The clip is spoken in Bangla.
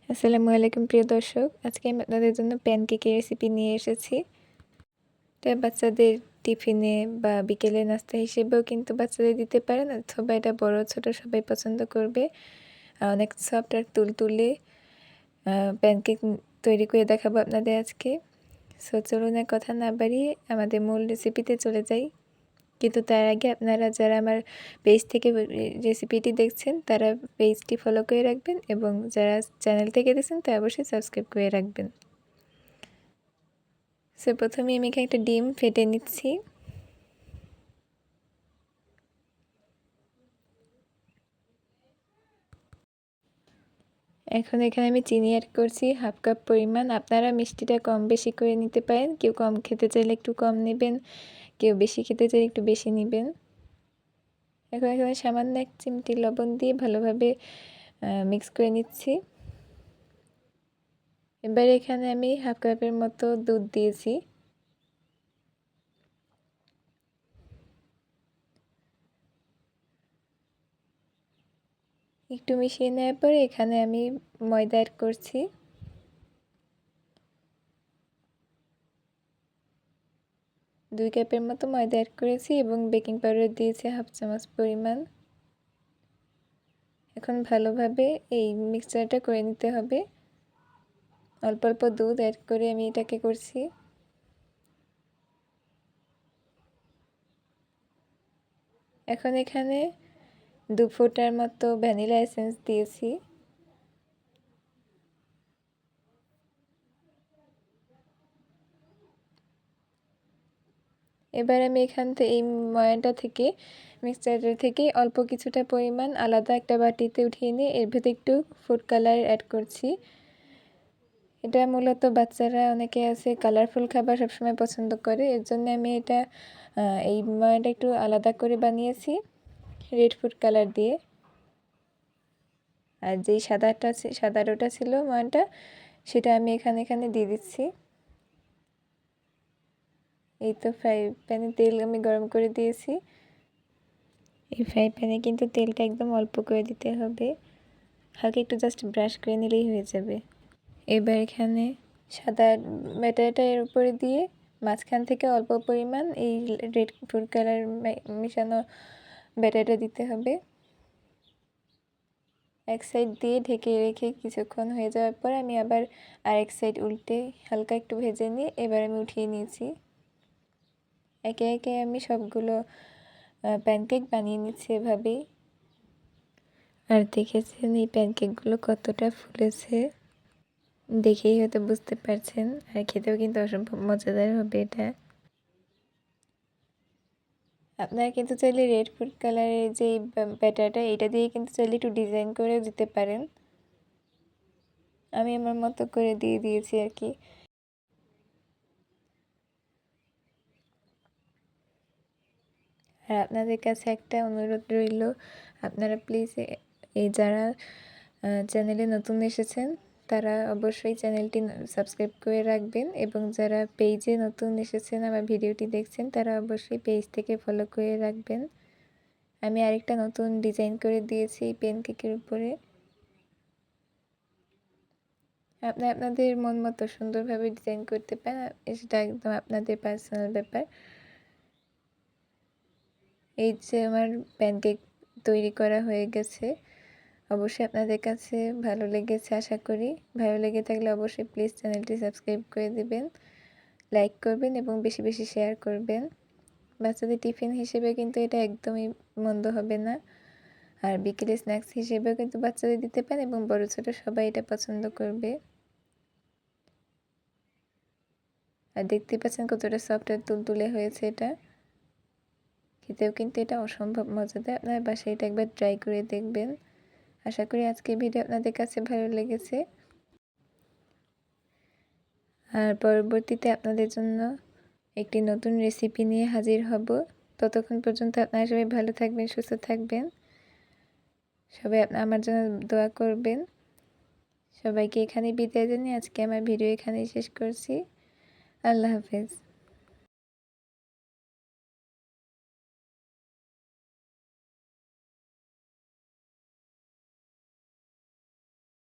আসসালামু আলাইকুম প্রিয় দর্শক, আজকে আমি আপনাদের জন্য প্যানকেকের রেসিপি নিয়ে এসেছি। এটা বাচ্চাদের টিফিনে বা বিকেলে নাস্তা হিসেবেও কিন্তু বাচ্চাদের দিতে পারেন, অথবা এটা বড় ছোট সবাই পছন্দ করবে। অনেক সফট আর তুলতুলে প্যানকেক তৈরি করে দেখাবো আপনাদের আজকে। চলুন আর কথা না বাড়িয়ে আমাদের মূল রেসিপিতে চলে যাই। কিন্তু তার আগে আপনারা যারা আমার পেজ থেকে রেসিপিটি দেখছেন তারা পেজটি ফলো করে রাখবেন, এবং যারা চ্যানেল থেকে দেখছেন তারা অবশ্যই সাবস্ক্রাইব করে রাখবেন। প্রথমে আমি এখানে একটা ডিম ফেটে নিচ্ছি। এখন এখানে আমি চিনি অ্যাড করছি 1/2 কাপ পরিমাণ। আপনারা মিষ্টিটা কম বেশি করে নিতে পারেন, কেউ কম খেতে চাইলে একটু কম নেবেন, কেউ বেশি খেতে চাইলে একটু বেশি নেবেন। এখন এখানে সামান্য 1 চিমটি লবণ দিয়ে ভালোভাবে মিক্স করে নিচ্ছি। এবার এখানে আমি 1/2 কাপের মতো দুধ দিয়েছি। একটু মিশিয়ে নেওয়ার পরে এখানে আমি ময়দা অ্যাড করছি। দুই কাপের মতো ময়দা অ্যাড করেছি এবং বেকিং পাউডার দিয়েছি 1/2 চামচ পরিমাণ। এখন ভালোভাবে এই মিক্সচারটা করে নিতে হবে। অল্প অল্প দুধ অ্যাড করে আমি এটাকে করছি। এখন এখানে 2 ফোঁটার মতো ভ্যানিলা এসেন্স দিয়েছি। এবার আমি এখান থেকে এই ময়ানটা থেকে মিক্সচারটা থেকে অল্প কিছুটা পরিমাণ আলাদা একটা বাটিতে উঠিয়ে নিয়ে এর ভেতরে একটু ফুড কালার অ্যাড করছি। এটা মূলত বাচ্চারা অনেকে আছে কালারফুল খাবার সবসময় পছন্দ করে, এর জন্য আমি এটা এই ময়ানটা একটু আলাদা করে বানিয়েছি রেড ফুড কালার দিয়ে। আর যেই সাদাটা ছিল ময়ানটা, সেটা আমি এখানে দিয়ে দিচ্ছি। এই তো ফ্রাই প্যানে তেল আমি গরম করে দিয়েছি। এই ফ্রাই প্যানে কিন্তু তেলটা একদম অল্প করে দিতে হবে, হালকা একটু জাস্ট ব্রাশ করে নিলেই হয়ে যাবে। এবার এখানে সাদা ব্যাটারটা এর উপরে দিয়ে মাঝখান থেকে অল্প পরিমাণ এই রেড ফুড কালার মিশানো ব্যাটারটা দিতে হবে। এক সাইড দিয়ে ঢেকে রেখে কিছুক্ষণ হয়ে যাওয়ার পর আমি আবার আরেক সাইড উল্টে হালকা একটু ভেজে নিয়ে এবার আমি উঠিয়ে নিয়েছি। একে একে আমি সবগুলো প্যানকেক বানিয়ে নিচ্ছি এভাবেই। আর দেখেছেন এই প্যানকেকগুলো কতটা ফুলেছে, দেখেই হয়তো বুঝতে পারছেন। আর খেতেও কিন্তু অসম্ভব মজাদার হবে এটা। আপনারা কিন্তু চাইলে রেড ফুড কালারের যে ব্যাটারটা, এটা দিয়ে কিন্তু চাইলে একটু ডিজাইন করেও দিতে পারেন। আমি আমার মতো করে দিয়ে দিয়েছি আর কি। আর আপনাদের কাছে একটা অনুরোধ রইল, আপনারা প্লিজ এই যারা চ্যানেলে নতুন এসেছেন তারা অবশ্যই চ্যানেলটি সাবস্ক্রাইব করে রাখবেন, এবং যারা পেজে নতুন এসেছেন আমার ভিডিওটি দেখছেন তারা অবশ্যই পেজ থেকে ফলো করে রাখবেন। আমি আরেকটা নতুন ডিজাইন করে দিয়েছি প্যানকেকের উপরে। আপনারা আপনাদের মন মতো সুন্দরভাবে ডিজাইন করতে পারেন, সেটা একদম আপনাদের পার্সোনাল ব্যাপার। এই যে আমার প্যানকেক তৈরি করা হয়ে গেছে। অবশ্যই আপনাদের কাছে ভালো লেগেছে আশা করি। ভালো লেগে থাকলে অবশ্যই প্লিজ চ্যানেলটি সাবস্ক্রাইব করে দিবেন, লাইক করবেন এবং বেশি বেশি শেয়ার করবেন। বাচ্চাদের টিফিন হিসেবে কিন্তু এটা একদমই মন্দ হবে না। আর বিকেলে স্ন্যাক্স হিসেবেও কিন্তু বাচ্চাদের দিতে পারেন, এবং বড় ছোট সবাই এটা পছন্দ করবে। আর দেখতে পাচ্ছেন কতটা সফট আর তুলতুলে হয়েছে এটা। খেতেও কিন্তু এটা অসম্ভব মজাদার। আপনার বাসায় এটা একবার ট্রাই করে দেখবেন। আশা করি আজকের ভিডিও আপনাদের কাছে ভালো লেগেছে। আর পরবর্তীতে আপনাদের জন্য একটি নতুন রেসিপি নিয়ে হাজির হব। ততক্ষণ পর্যন্ত আপনারা সবাই ভালো থাকবেন, সুস্থ থাকবেন। সবাই আমার জন্য দোয়া করবেন। সবাইকে এখানেই বিদায় জানিয়ে আজকে আমার ভিডিও এখানেই শেষ করছি। আল্লাহ হাফেজ।